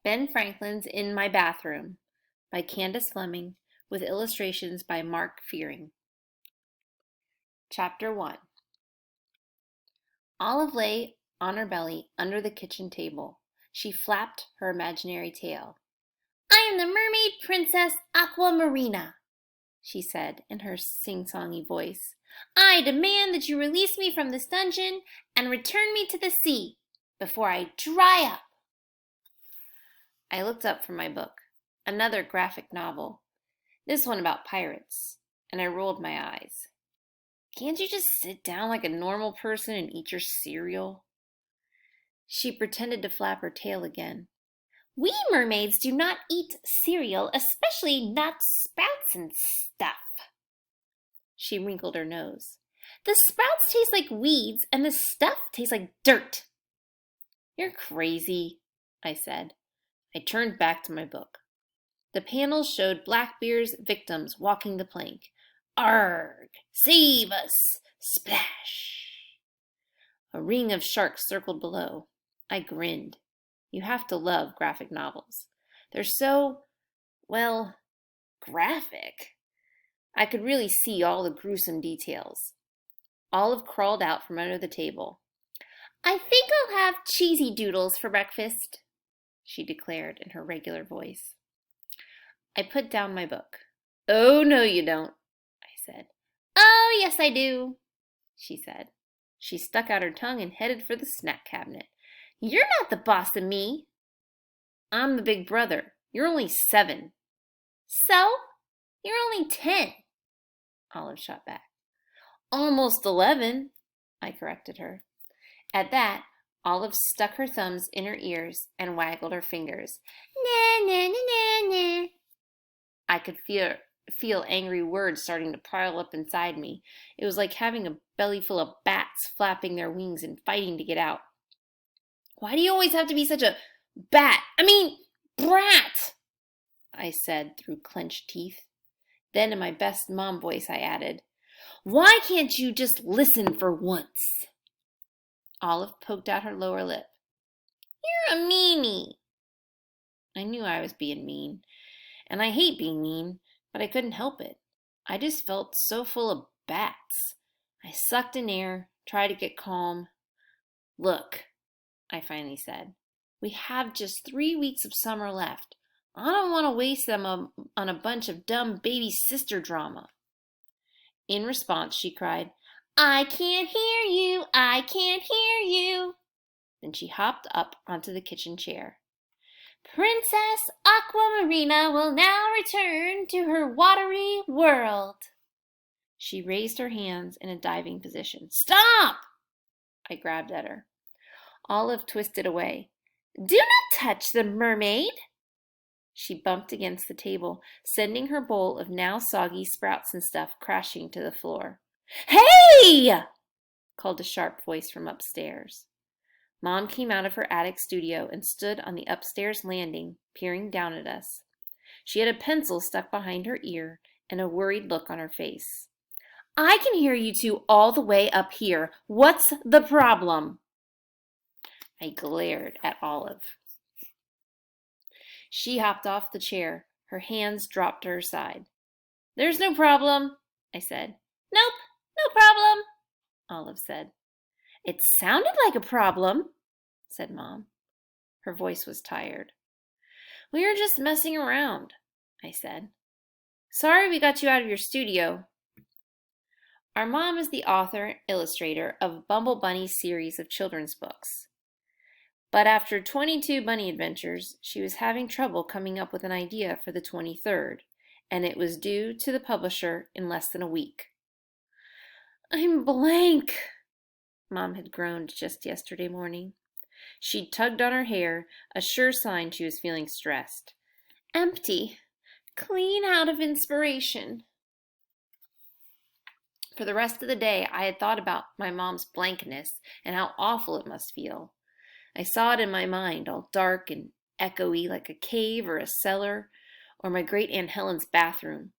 Ben Franklin's In My Bathroom by Candace Fleming with illustrations by Mark Fearing. Chapter 1. Olive lay on her belly under the kitchen table. She flapped her imaginary tail. "I am the mermaid princess Aquamarina," she said in her sing-songy voice. "I demand that you release me from this dungeon and return me to the sea before I dry up." I looked up from my book, another graphic novel, this one about pirates, and I rolled my eyes. "Can't you just sit down like a normal person and eat your cereal?" She pretended to flap her tail again. "We mermaids do not eat cereal, especially nuts, sprouts, and stuff." She wrinkled her nose. "The sprouts taste like weeds, and the stuff tastes like dirt." "You're crazy," I said. I turned back to my book. The panels showed Blackbeard's victims walking the plank. "Arg! Save us! Splash!" A ring of sharks circled below. I grinned. You have to love graphic novels. They're so, well, graphic. I could really see all the gruesome details. Olive crawled out from under the table. "I think I'll have cheesy doodles for breakfast," she declared in her regular voice. I put down my book. "Oh, no, you don't," I said. "Oh, yes, I do," she said. She stuck out her tongue and headed for the snack cabinet. "You're not the boss of me." "I'm the big brother. You're only 7. "So? You're only 10. Olive shot back. "Almost 11, I corrected her. At that, Olive stuck her thumbs in her ears and waggled her fingers. "Na, na, na, na, na." I could feel angry words starting to pile up inside me. It was like having a belly full of bats flapping their wings and fighting to get out. "Why do you always have to be such a brat?" I said through clenched teeth. Then in my best mom voice I added, "Why can't you just listen for once?" Olive poked out her lower lip. "You're a meanie." I knew I was being mean, and I hate being mean, but I couldn't help it. I just felt so full of bats. I sucked in air, tried to get calm. "Look," I finally said, "we have just 3 weeks of summer left. I don't want to waste them on a bunch of dumb baby sister drama." In response, she cried, "I can't hear you! I can't hear you!" Then she hopped up onto the kitchen chair. "Princess Aquamarina will now return to her watery world." She raised her hands in a diving position. "Stop!" I grabbed at her. Olive twisted away. "Do not touch the mermaid." She bumped against the table, sending her bowl of now soggy sprouts and stuff crashing to the floor. "Hey!" called a sharp voice from upstairs. Mom came out of her attic studio and stood on the upstairs landing, peering down at us. She had a pencil stuck behind her ear and a worried look on her face. "I can hear you two all the way up here. What's the problem?" I glared at Olive. She hopped off the chair. Her hands dropped to her side. "There's no problem," I said. "Nope, no problem," Olive said. "It sounded like a problem," said Mom. Her voice was tired. "We were just messing around," I said. "Sorry we got you out of your studio." Our mom is the author-illustrator of Bumble Bunny's series of children's books. But after 22 bunny adventures, she was having trouble coming up with an idea for the 23rd, and it was due to the publisher in less than a week. "I'm blank," Mom had groaned just yesterday morning. She tugged on her hair, a sure sign she was feeling stressed. "Empty. Clean out of inspiration." For the rest of the day, I had thought about my mom's blankness and how awful it must feel. I saw it in my mind, all dark and echoey like a cave or a cellar or my great Aunt Helen's bathroom.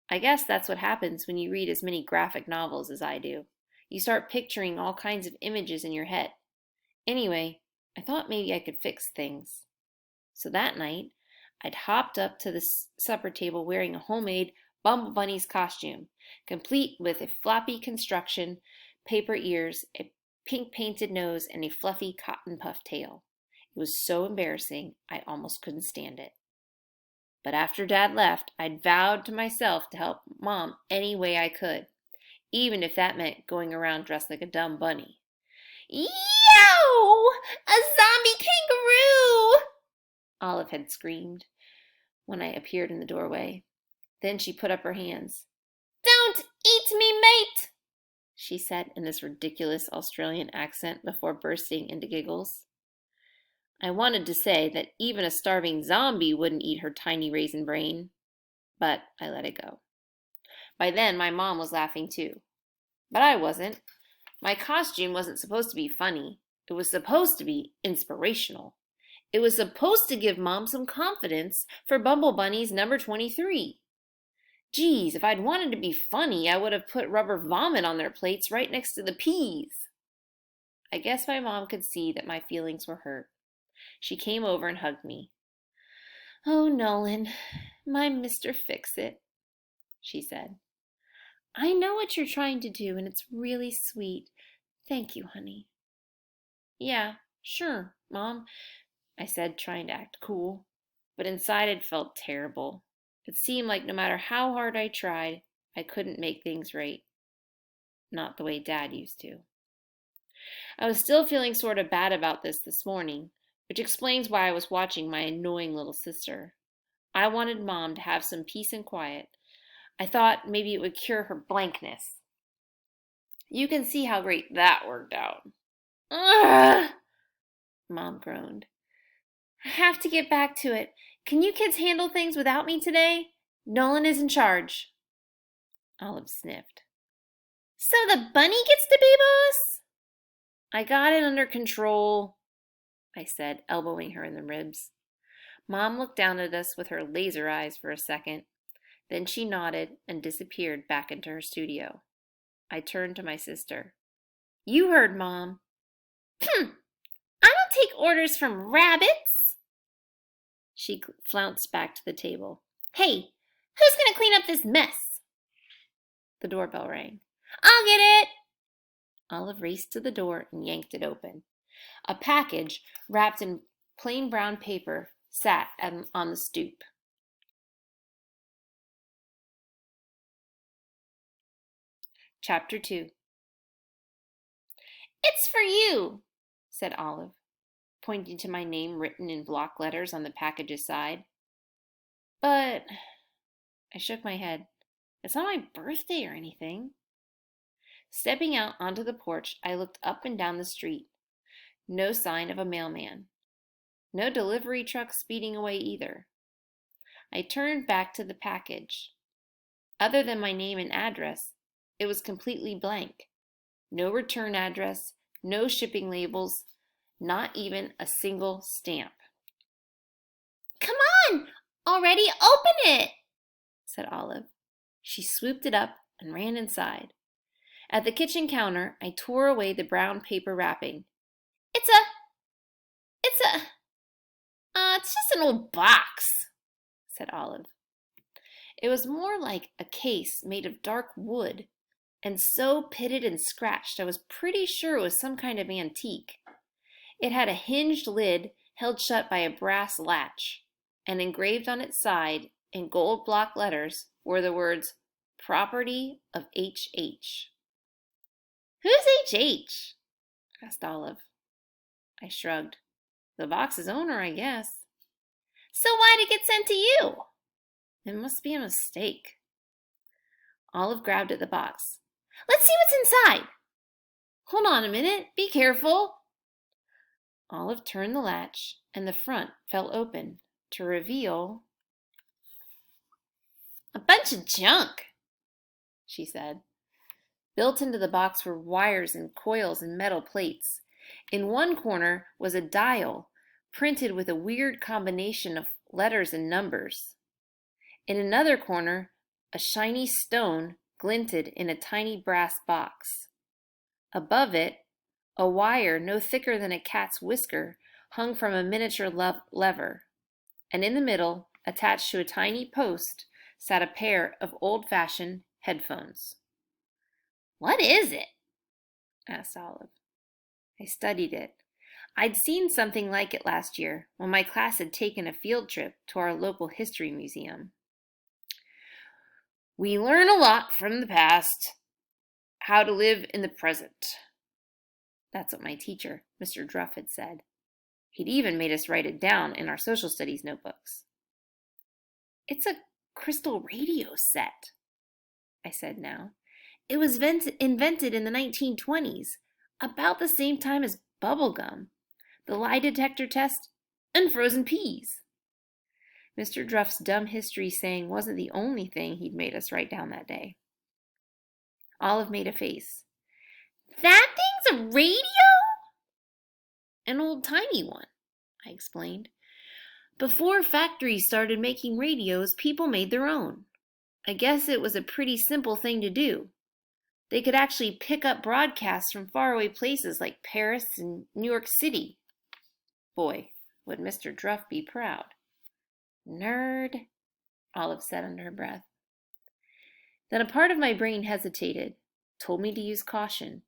I guess that's what happens when you read as many graphic novels as I do. You start picturing all kinds of images in your head. Anyway, I thought maybe I could fix things. So that night, I'd hopped up to the supper table wearing a homemade Bumble Bunny's costume, complete with a floppy construction, paper ears, a pink painted nose, and a fluffy cotton puff tail. It was so embarrassing, I almost couldn't stand it. But after Dad left, I'd vowed to myself to help Mom any way I could, even if that meant going around dressed like a dumb bunny. Yow! A zombie kangaroo! Olive had screamed when I appeared in the doorway. Then she put up her hands. Don't eat me, mate, she said in this ridiculous Australian accent before bursting into giggles. I wanted to say that even a starving zombie wouldn't eat her tiny raisin brain, but I let it go. By then, my mom was laughing too. But I wasn't. My costume wasn't supposed to be funny. It was supposed to be inspirational. It was supposed to give Mom some confidence for Bumble Bunny's number 23. Geez, if I'd wanted to be funny, I would have put rubber vomit on their plates right next to the peas. I guess my mom could see that my feelings were hurt. She came over and hugged me. Oh, Nolan, my Mr. Fix-It, she said. I know what you're trying to do, and it's really sweet. Thank you, honey. Yeah, sure, Mom, I said, trying to act cool. But inside it felt terrible. It seemed like no matter how hard I tried, I couldn't make things right. Not the way Dad used to. I was still feeling sort of bad about this morning, which explains why I was watching my annoying little sister. I wanted Mom to have some peace and quiet. I thought maybe it would cure her blankness. You can see how great that worked out. Ugh! Mom groaned. I have to get back to it. Can you kids handle things without me today? Nolan is in charge. Olive sniffed. So the bunny gets to be boss? I got it under control, I said, elbowing her in the ribs. Mom looked down at us with her laser eyes for a second. Then she nodded and disappeared back into her studio. I turned to my sister. You heard, Mom. I don't take orders from rabbits. She flounced back to the table. Hey, who's going to clean up this mess? The doorbell rang. I'll get it. Olive raced to the door and yanked it open. A package, wrapped in plain brown paper, sat on the stoop. Chapter 2. It's for you, said Olive, pointing to my name written in block letters on the package's side. But I shook my head. It's not my birthday or anything. Stepping out onto the porch, I looked up and down the street. No sign of a mailman. No delivery truck speeding away either. I turned back to the package. Other than my name and address, it was completely blank. No return address, no shipping labels, not even a single stamp. Come on, already open it, said Olive. She swooped it up and ran inside. At the kitchen counter, I tore away the brown paper wrapping. It's just an old box, said Olive. It was more like a case made of dark wood, and so pitted and scratched I was pretty sure it was some kind of antique. It had a hinged lid held shut by a brass latch, and engraved on its side in gold block letters were the words, Property of H.H. Who's H.H.? asked Olive. I shrugged. The box's owner, I guess. So why'd it get sent to you? It must be a mistake. Olive grabbed at the box. Let's see what's inside. Hold on a minute. Be careful. Olive turned the latch, and the front fell open to reveal a bunch of junk, she said. Built into the box were wires and coils and metal plates. In one corner was a dial, printed with a weird combination of letters and numbers. In another corner, a shiny stone glinted in a tiny brass box. Above it, a wire no thicker than a cat's whisker hung from a miniature lever. and in the middle, attached to a tiny post, sat a pair of old-fashioned headphones. "What is it?" asked Olive. I studied it. I'd seen something like it last year when my class had taken a field trip to our local history museum. "We learn a lot from the past, how to live in the present." That's what my teacher, Mr. Druff, had said. He'd even made us write it down in our social studies notebooks. "It's a crystal radio set," I said now. "It was invented in the 1920s, about the same time as bubble gum, the lie detector test, and frozen peas." Mr. Druff's dumb history saying wasn't the only thing he'd made us write down that day. Olive made a face. "That thing's a radio?" "An old-timey one," I explained. "Before factories started making radios, people made their own. I guess it was a pretty simple thing to do. They could actually pick up broadcasts from faraway places like Paris and New York City." Boy, would Mr. Druff be proud. "Nerd," Olive said under her breath. Then a part of my brain hesitated, told me to use caution.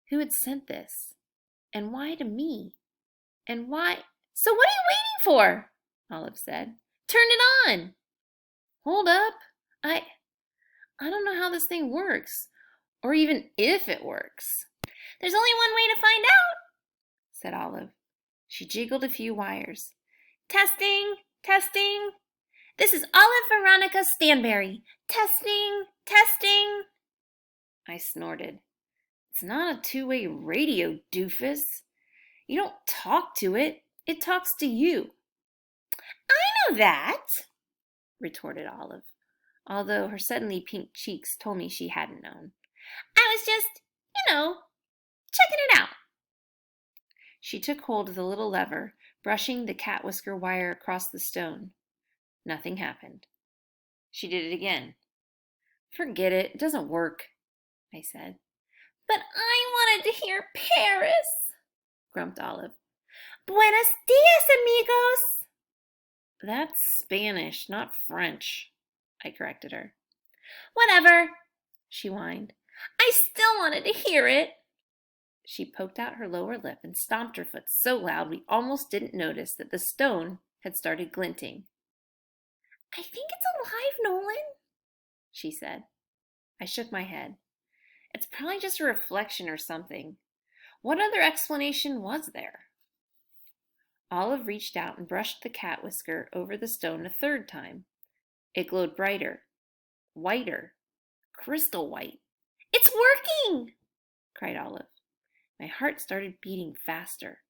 Who had sent this? And why to me? And why? "So what are you waiting for?" Olive said. "Turn it on." "Hold up. I don't know how this thing works, or even if it works." "There's only one way to find out," said Olive. She jiggled a few wires. "Testing, testing. This is Olive Veronica Stanberry. Testing, testing." I snorted. "It's not a two-way radio, doofus. You don't talk to it. It talks to you." "I know that," retorted Olive, although her suddenly pink cheeks told me she hadn't known. "I was just, checking it out." She took hold of the little lever, brushing the cat whisker wire across the stone. Nothing happened. She did it again. "Forget it. It doesn't work," I said. "But I wanted to hear Paris," grumped Olive. "Buenos dias, amigos." "That's Spanish, not French," I corrected her. "Whatever," she whined. "I still wanted to hear it." She poked out her lower lip and stomped her foot so loud we almost didn't notice that the stone had started glinting. "I think it's alive, Nolan," she said. I shook my head. It's probably just a reflection or something. What other explanation was there? Olive reached out and brushed the cat whisker over the stone a third time. It glowed brighter, whiter, crystal white. "It's working!" cried Olive. My heart started beating faster.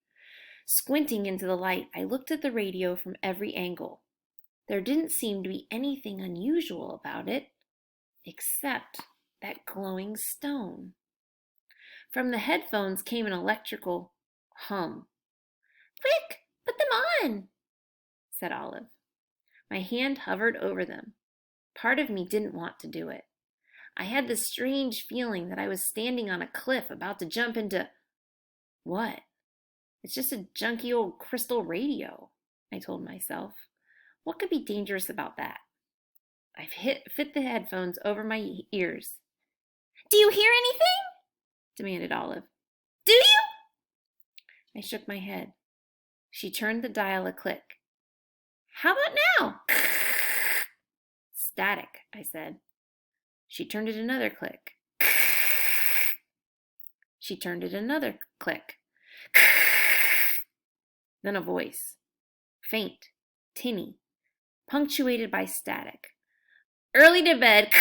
Squinting into the light, I looked at the radio from every angle. There didn't seem to be anything unusual about it, except that glowing stone. From the headphones came an electrical hum. "Quick, put them on," said Olive. My hand hovered over them. Part of me didn't want to do it. I had this strange feeling that I was standing on a cliff about to jump into... What? It's just a junky old crystal radio, I told myself. What could be dangerous about that? I fit the headphones over my ears. "Do you hear anything?" demanded Olive. "Do you?" I shook my head. She turned the dial a click. "How about now?" "Static," I said. She turned it another click. She turned it another click. Then a voice. Faint, tinny, punctuated by static. "Early to bed,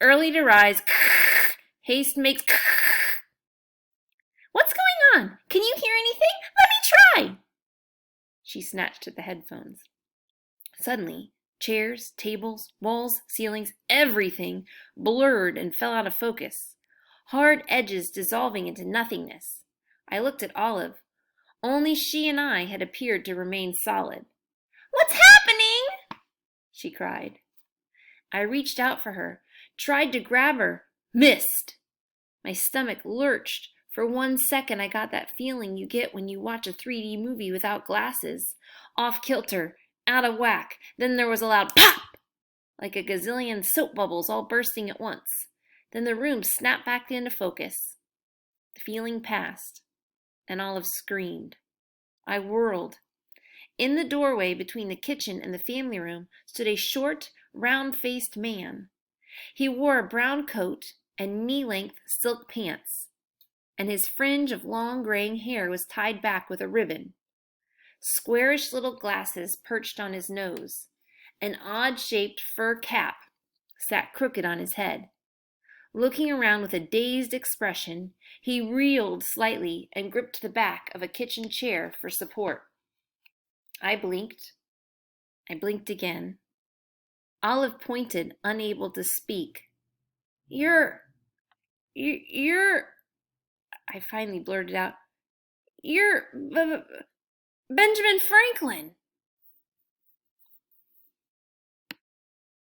early to rise, haste makes..." "What's going on? Can you hear anything? Let me try!" She snatched at the headphones. Suddenly, chairs, tables, walls, ceilings, everything blurred and fell out of focus, hard edges dissolving into nothingness. I looked at Olive. Only she and I had appeared to remain solid. "What's happening?" she cried. I reached out for her, tried to grab her, missed. My stomach lurched. For 1 second, I got that feeling you get when you watch a 3D movie without glasses, off kilter, out of whack. Then there was a loud pop, like a gazillion soap bubbles all bursting at once. Then the room snapped back into focus. The feeling passed, and Olive screamed. I whirled. In the doorway between the kitchen and the family room stood a short, round-faced man. He wore a brown coat and knee-length silk pants, and his fringe of long graying hair was tied back with a ribbon. Squarish little glasses perched on his nose. An odd-shaped fur cap sat crooked on his head. Looking around with a dazed expression, he reeled slightly and gripped the back of a kitchen chair for support. I blinked. I blinked again. Olive pointed, unable to speak. You're... I finally blurted out. You're Benjamin Franklin.